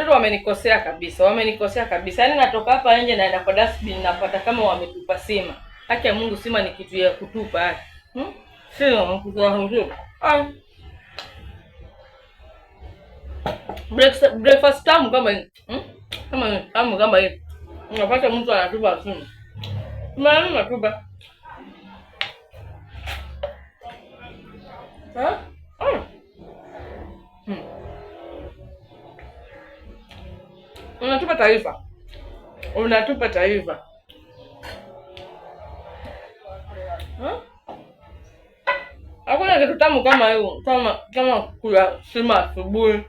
Watoto wamenikosea kabisa, wamenikosea kabisa. Yaani natoka hapa nje naenda kwa dustbin napata kama wametupa sima. Haki ya Mungu, sima ni kitu ya kutupa haki. Sio kutupa. Breakfast tamu kama hii. Kama hii. Unapata mtu anatupa sima. Maana natupa. Unatupa taifa. Unatupa taifa. Hakuna kitu tamu kama hiyo, kama kula sima asubuhi.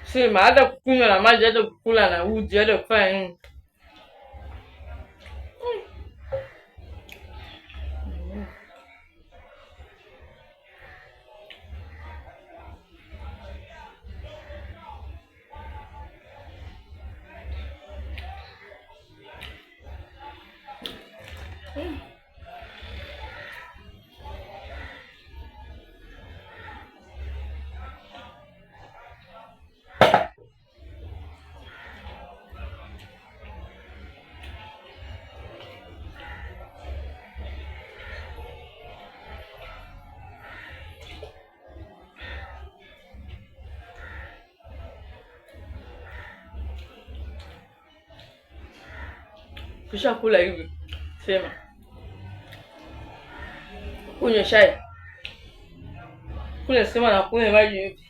Sima hata kukunywa na maji, hata kukula na uji, hata kufanya nini. Kisha kula hivi, sema kunywa chai, kula sema na kunywa maji hivi.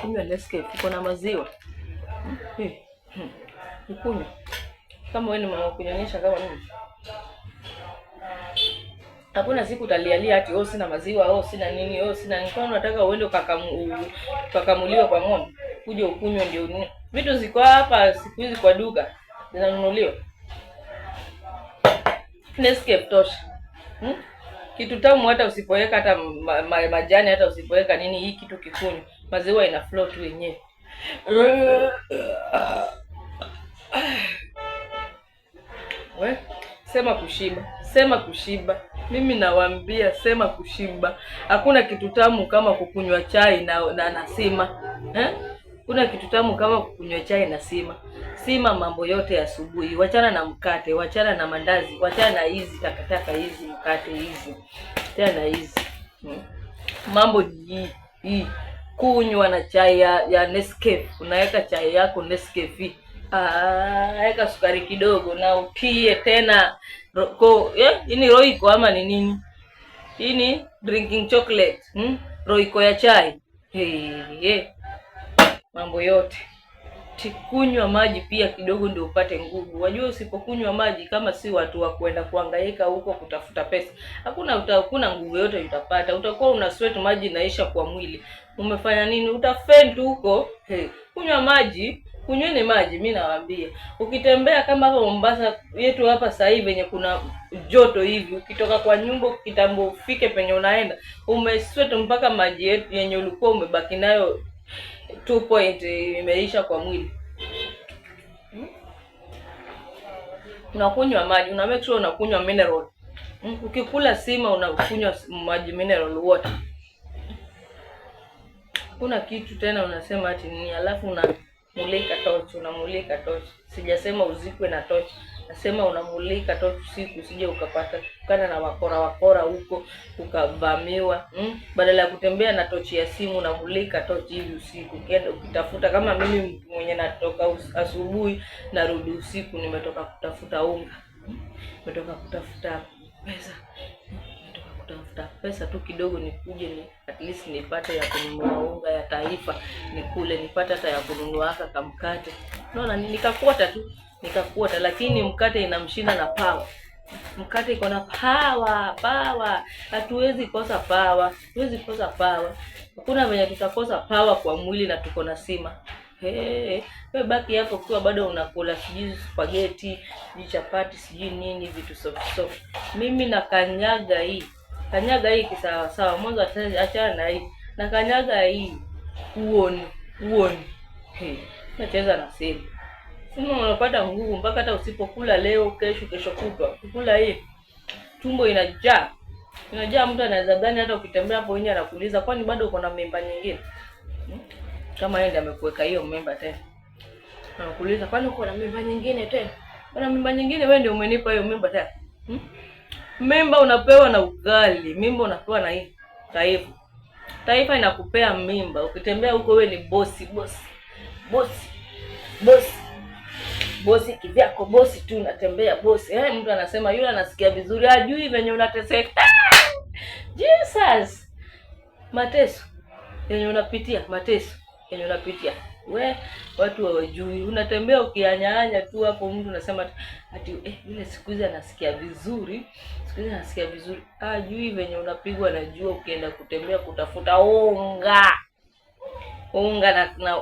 Kunywa Nescafe iko na maziwa. Nikunywa. Kama wewe ni mama kunyonyesha kama mimi. Hakuna siku utalialia ati sina maziwa, sina nini, sina nini. Kwa unataka uende ukakamuliwa kwa ng'ombe, uje ukunywe ndio nini. Vitu ziko hapa siku hizi kwa duka zinanunuliwa. Nescafe tosha. Kitu tamu hata usipoweka hata majani, hata usipoweka nini, hii kitu kikunywa. Maziwa ina flow tu yenyewe. Sema kushiba. Sema kushiba. Mimi nawaambia sema kushiba. Hakuna kitu tamu kama kukunywa chai na sima. Kuna kitu tamu kama kukunywa chai na sima. Sima mambo yote ya asubuhi. Wachana na mkate, wachana na mandazi, wachana na hizi takataka hizi, mkate hizi. Wachana na hizi. Mambo hii. Kunywa na chai ya Nescafe. Unaweka chai yako Nescafe. Weka sukari kidogo na utie tena hii ni Royco ama ni nini? Hii ni drinking chocolate. Royco ya chai. Mambo yote. Kunywa maji pia kidogo ndio upate nguvu. Wajua usipokunywa maji, kama si watu wa kwenda kuhangaika huko kutafuta pesa, hakuna nguvu yote utapata. Utakuwa una sweat, maji inaisha kwa mwili. Umefanya nini? Utafend huko. Kunywa maji, kunyweni maji, mimi nawaambia. Ukitembea kama hapa Mombasa yetu hapa sasa hivi venye kuna joto hivi, ukitoka kwa nyumba kitambo ufike penye unaenda, umesweat mpaka maji yetu yenye ulikuwa umebaki nayo 2 point imeisha kwa mwili. Unakunywa maji, una make sure unakunywa mineral. Ukikula sima unakunywa maji mineral water. Kuna kitu tena unasema ati nini, alafu unamulika torch. Sijasema uzikwe na torch. Nasema unamulika torch usiku, usije ukapata kana na wakora huko ukavamiwa. Badala ya kutembea na tochi ya simu, unamulika torch hivi usiku. Ukienda ukitafuta, kama mimi mwenye natoka asubuhi narudi usiku, nimetoka kutafuta unga. Nimetoka kutafuta pesa tu kidogo nikuje at least nipate ya kununua unga ya taifa, nikule, nipate hata ya kununua kamkate. Unaona, nikakuota, lakini mkate inamshinda na power. Mkate iko na power. Hatuwezi kosa power. Hakuna venye tutakosa power kwa mwili na tuko na sima. Wewe baki hapo kwa bado unakula sijui spaghetti, sijui chapati, sijui nini vitu soft. Mimi na kanyaga hii. Kanyaga hii kisawa sawa. Mwanzo achana na hii. Na kanyaga hii. Uone. Nacheza na siri. Sema unapata nguvu mpaka hata usipokula leo, kesho kutwa. Ukikula hii tumbo inajaa. Mtu anaweza gani hata ukitembea hapo nje anakuuliza kwani bado uko na memba nyingine? Kama yeye ndiye amekuweka hiyo memba tena. Anakuuliza kwani uko na memba nyingine tena? Kuna memba nyingine wewe ndio umenipa hiyo memba tena. Memba unapewa na ugali, memba unapewa na hii taifa. Taifa inakupea memba. Ukitembea huko wewe ni bosi. Bosi kivyako, bosi tu unatembea bosi. Mtu anasema yule anasikia vizuri, hajui venye unateseka. Jesus. Mateso yenye unapitia, watu hawajui. Unatembea ukianyanya tu hapo, mtu unasema ati yule siku hizi anasikia vizuri. Hajui venye unapigwa na jua ukienda kutembea kutafuta unga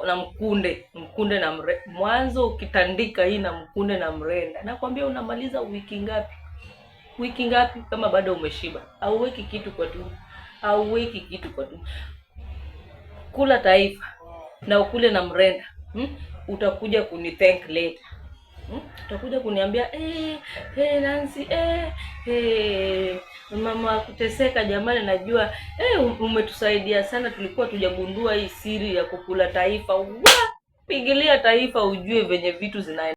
na mkunde na mrenda. Mwanzo ukitandika hii na mkunde na mrenda, nakwambia unamaliza wiki ngapi kama bado umeshiba. Hauweki kitu kwa tumbo. Kula taifa na ukule na mrenda. Utakuja kunithank later. Utakuja kuniambia Nancy, mama kuteseka jamani, najua umetusaidia sana, tulikuwa tujagundua hii siri ya kukula taifa. Pigilia taifa ujue venye vitu zinaenda.